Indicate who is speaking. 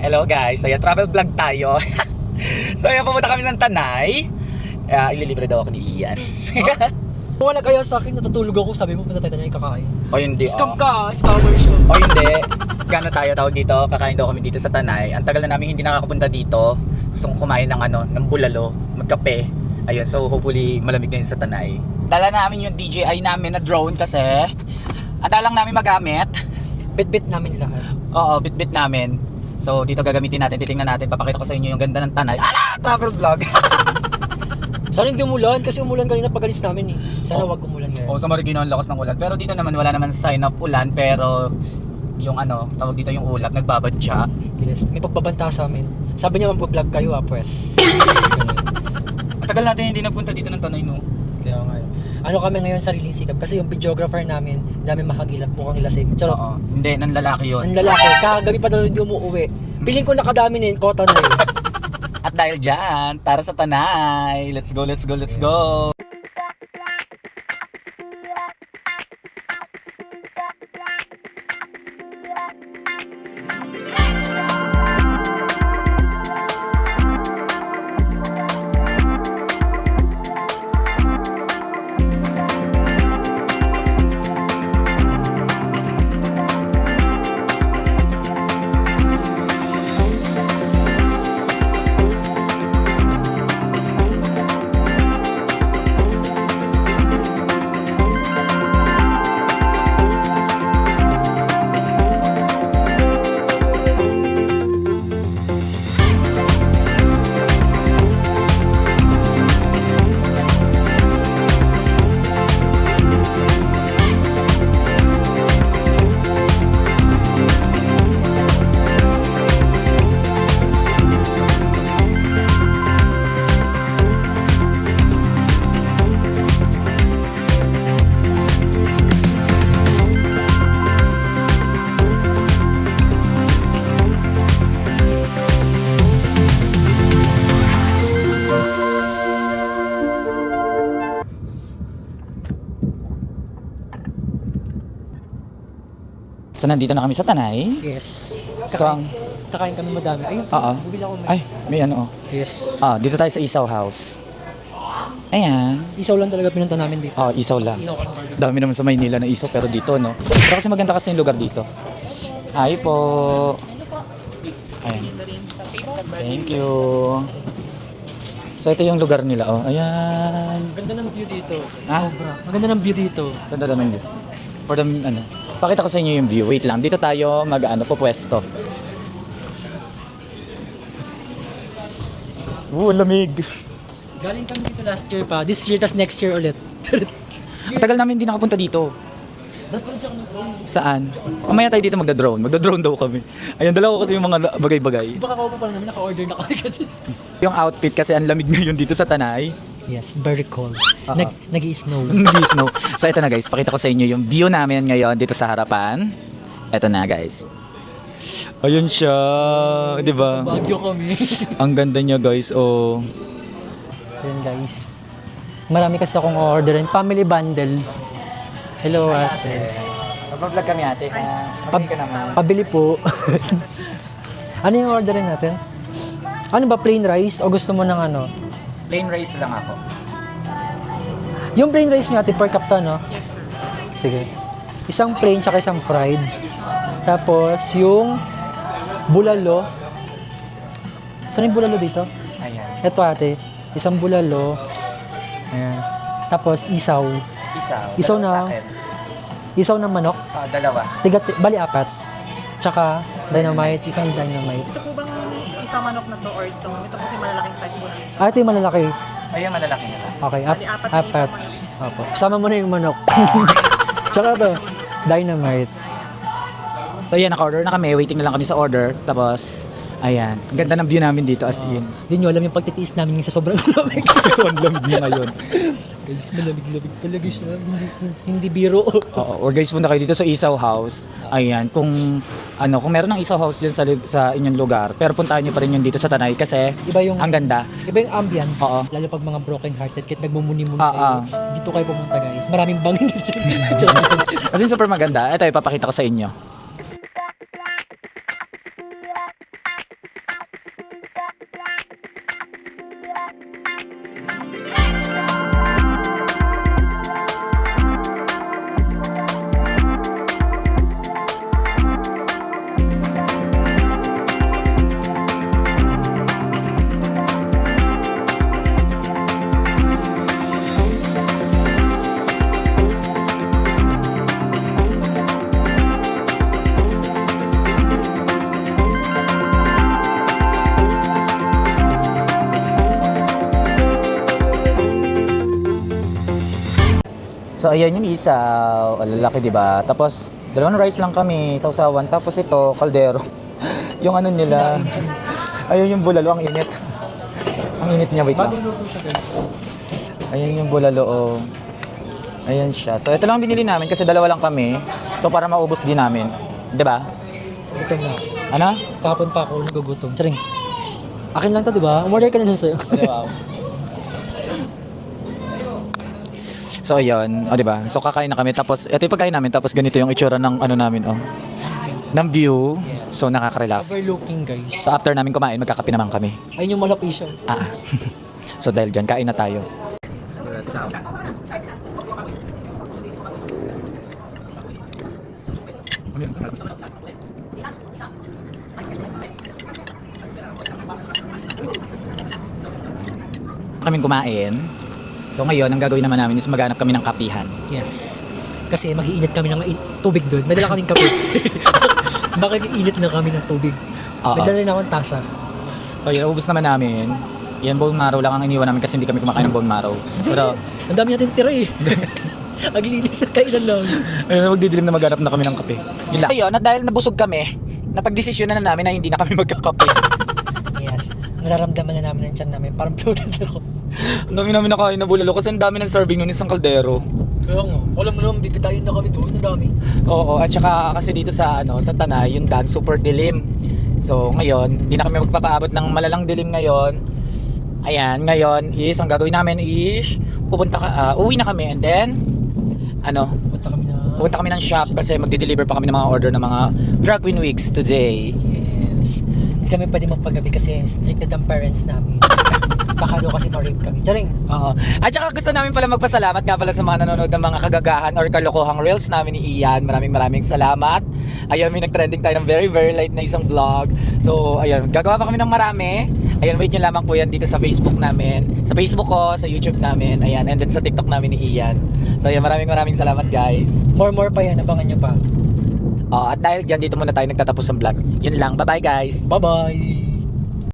Speaker 1: Hello guys, ayan, travel vlog tayo. So ayan, pumunta kami ng Tanay. Ililibre daw ako ni Ian.
Speaker 2: Wala kaya sa akin, natutulog ako, sabi mo punta tayo na yung kakain.
Speaker 1: O hindi,
Speaker 2: Scam ka, scammer siya.
Speaker 1: O hindi, gano'n tayo tawag dito, kakain daw kami dito sa Tanay. Ang tagal na namin hindi nakakapunta dito. Gusto kong kumain ng bulalo, magkape. Ayun, so hopefully malamig na yun sa Tanay. Dala namin yung DJI namin na drone kasi ang dalang namin magamit.
Speaker 2: Bit-bit namin lahat.
Speaker 1: Oo, bit-bit namin. So dito gagamitin natin, titingnan natin, papakita ko sa inyo yung ganda ng Tanay. Travel vlog!
Speaker 2: Sana hindi umulan, kasi umulan kanina pag-alis namin eh. Sana wag umulan ngayon.
Speaker 1: Sa Marikina ang lakas ng ulan. Pero dito naman wala naman sign of ulan, pero yung tawag dito yung ulap, nagbabadya.
Speaker 2: Yes, may pagbabanta sa amin. Sabi niya mag-vlog kayo pues.
Speaker 1: Ang tagal natin hindi nagpunta dito ng Tanay, no?
Speaker 2: Kaya nga ano kami ngayon, sariling sikap. Kasi yung videographer namin, dami mahagilap, mukhang lasing. Charot.
Speaker 1: Oo. Hindi, nang lalaki yun.
Speaker 2: Ang lalaki, kagabi pa daw hindi umuwi. Piling ko nakadami na yun, kota na yun.
Speaker 1: At dahil dyan, tara sa Tanay. Let's go, let's go, let's go. So nandito na kami sa Tanay.
Speaker 2: Yes.
Speaker 1: So ang
Speaker 2: Kakain kami madami. Ay,
Speaker 1: Oo.
Speaker 2: bumili ako.
Speaker 1: Ay, may
Speaker 2: Yes.
Speaker 1: dito tayo sa Isaw House. Ayan.
Speaker 2: Isaw lang talaga pinunta namin dito.
Speaker 1: Isaw lang.
Speaker 2: Inaw ka ng burger.
Speaker 1: Dami naman sa Maynila na isaw, pero dito, no? Pero kasi maganda kasi yung lugar dito. Hi po. Ayan. Thank you. So ito yung lugar nila, oh. Ayan.
Speaker 2: Maganda ng view dito.
Speaker 1: Ah?
Speaker 2: Maganda ng view dito.
Speaker 1: Ganda naman yun. For the, pakita ko sa inyo yung view. Wait lang. Dito tayo pupwesto. Lamig.
Speaker 2: Galing kami dito last year pa. This year, tas next year ulit.
Speaker 1: Ang tagal namin hindi nakapunta dito.
Speaker 2: Dapat pala siya kami drone.
Speaker 1: Saan? Mamaya tayo dito magda-drone. Magda-drone daw kami. Ayan, dala ko kasi yung mga bagay-bagay.
Speaker 2: Baka ako pa pala namin, naka-order na kami kasi.
Speaker 1: Yung outfit kasi ang lamig ngayon dito sa Tanay.
Speaker 2: Yes, very cold.
Speaker 1: Oo.
Speaker 2: Nag-i-snow.
Speaker 1: Snow. So ito na guys, pakita ko sa inyo yung view namin ngayon dito sa harapan. Ito na guys. Ayun siya, 'di ba?
Speaker 2: Bagyo kami.
Speaker 1: Ang ganda niya guys. Oh.
Speaker 2: So yun guys. Marami kasi akong orderin. Family bundle. Hello ate.
Speaker 1: Mag-vlog kami ate. Pabili ka naman.
Speaker 2: Pabili po. Ano yung orderin natin? Ano ba, plain rice o gusto mo ng ano?
Speaker 1: Plain rice lang ako.
Speaker 2: Yung plain rice nyo ate, per cup to, no? Yes sir. Sige. Isang plain tsaka isang fried. Tapos yung bulalo. Saan yung bulalo dito?
Speaker 1: Ayan.
Speaker 2: Ito ate, isang bulalo. Ayan. Tapos isaw. Isaw na. Isaw ng manok.
Speaker 1: Dalawa.
Speaker 2: Bali apat. Tsaka dynamite, isang dynamite.
Speaker 3: Ito po bang isang manok na to or ito? Ito kasi malalaking size po.
Speaker 2: Ate, yung malalaki.
Speaker 1: Ayun, malalaki na lang.
Speaker 2: Okay,
Speaker 3: Bali, apat na
Speaker 2: apat.
Speaker 3: isang manok.
Speaker 2: Opo. Sama mo na yung manok. Tsaka to, dynamite.
Speaker 1: So ayan, naka-order na kami. Waiting na lang kami sa order. Tapos, ayan. Ang ganda ng view namin dito as in.
Speaker 2: Hindi nyo alam yung pagtitiis namin sa sobrang lamig.
Speaker 1: Ang lamig na ngayon.
Speaker 2: Guys, malamig-lamig talaga siya. Hindi biro.
Speaker 1: Oo, or guys, punta kayo dito sa Isaw House. Ayan, kung meron ng Isaw House diyan sa inyong lugar, pero puntahan niyo pa rin yun dito sa Tanay kasi
Speaker 2: Iba yung,
Speaker 1: ang ganda.
Speaker 2: iba yung ambience.
Speaker 1: Oo.
Speaker 2: Lalo pag mga broken hearted, kahit nagmumuni-muni
Speaker 1: Oo.
Speaker 2: kayo. Dito kayo pumunta guys. Maraming bangin dito.
Speaker 1: Kasi super maganda. Ito, ipapakita ko sa inyo. So ayan yung isaw, lalaki 'di ba? Tapos dalawang rice lang kami, sausawan. Tapos ito, kaldero. Yung ano nila. Ayun yung bulalo, ang init. Ang init niya, wait lang.
Speaker 2: Bagong luto siya guys.
Speaker 1: Ayun yung bulalo, oh. Ayan siya. So ito lang binili namin kasi dalawa lang kami. So para maubos din namin. 'Di ba?
Speaker 2: Ito na.
Speaker 1: Ano?
Speaker 2: Tapon pa ako, nagugutom. Charing. Akin lang to, di ba? Umorder ka na nun sa'yo.
Speaker 1: Di ba? So ayun, o di ba? So kakain na kami tapos ito yung pagkain namin tapos ganito yung itsura ng ano namin, oh. Ng view. So nakaka-relax.
Speaker 2: Overlooking guys.
Speaker 1: So after namin kumain, magkakape naman kami.
Speaker 2: Ayun yung malapi siya.
Speaker 1: Ah. So dahil dyan, kain na tayo. Kaming kumain. So ngayon, ang gagawin naman namin is maghanap kami ng kapihan.
Speaker 2: Yes. Kasi mag-iinit kami ng tubig doon. May dala kaming kape. Bakit iinit na kami ng tubig?
Speaker 1: Oo.
Speaker 2: May dala rin akong tasa.
Speaker 1: So yun, ubus naman namin. Yan, bone marrow lang ang iniwan namin kasi hindi kami kumakain ng bone marrow. Pero,
Speaker 2: Ang dami natin tira eh. Aglinis sa kainan lang.
Speaker 1: ayun, magdidilim na maghanap na kami ng kape. Yun lang. Ayun, at dahil nabusog kami, napagdesisyon na namin na hindi na kami magkakape.
Speaker 2: Yes. Nararamdaman na namin ng tiyan namin. Parang bloated ako.
Speaker 1: Ang dami namin nakain na bulalo kasi ang dami ng serving nun isang kaldero.
Speaker 2: Kaya nga. Alam mo naman, bibitayin na kami doon. Ang dami.
Speaker 1: Oo, at saka kasi dito sa sa Tanay, yung daan super dilim. So ngayon, hindi na kami magpapaabot ng malalang dilim ngayon. Ayan, ngayon is ang gagawin namin is uwi na kami and then pupunta kami ng shop kasi magde-deliver pa kami ng mga order ng mga drag queen wigs today.
Speaker 2: Yes. Hindi kami pwede magpagabi kasi strict ang parents namin. Baka daw kasi ma-rape kami. Charing!
Speaker 1: Oo. At saka gusto namin pala magpasalamat nga pala sa mga nanonood ng mga kagagahan or kalokohang reels namin ni Ian. Maraming salamat. Ayun, may nag-trending tayo ng very late na isang vlog. So, ayun, gagawa pa kami ng marami. Ayun, wait nyo lamang po yan dito sa Facebook namin. Sa Facebook ko, sa YouTube namin. Ayan, and then sa TikTok namin ni Ian. So, ayun, maraming salamat guys.
Speaker 2: More pa yan. Abangan nyo pa.
Speaker 1: At dahil dyan, dito muna tayo nagtatapos ng vlog. Yun lang. Bye-bye guys.
Speaker 2: Bye-bye!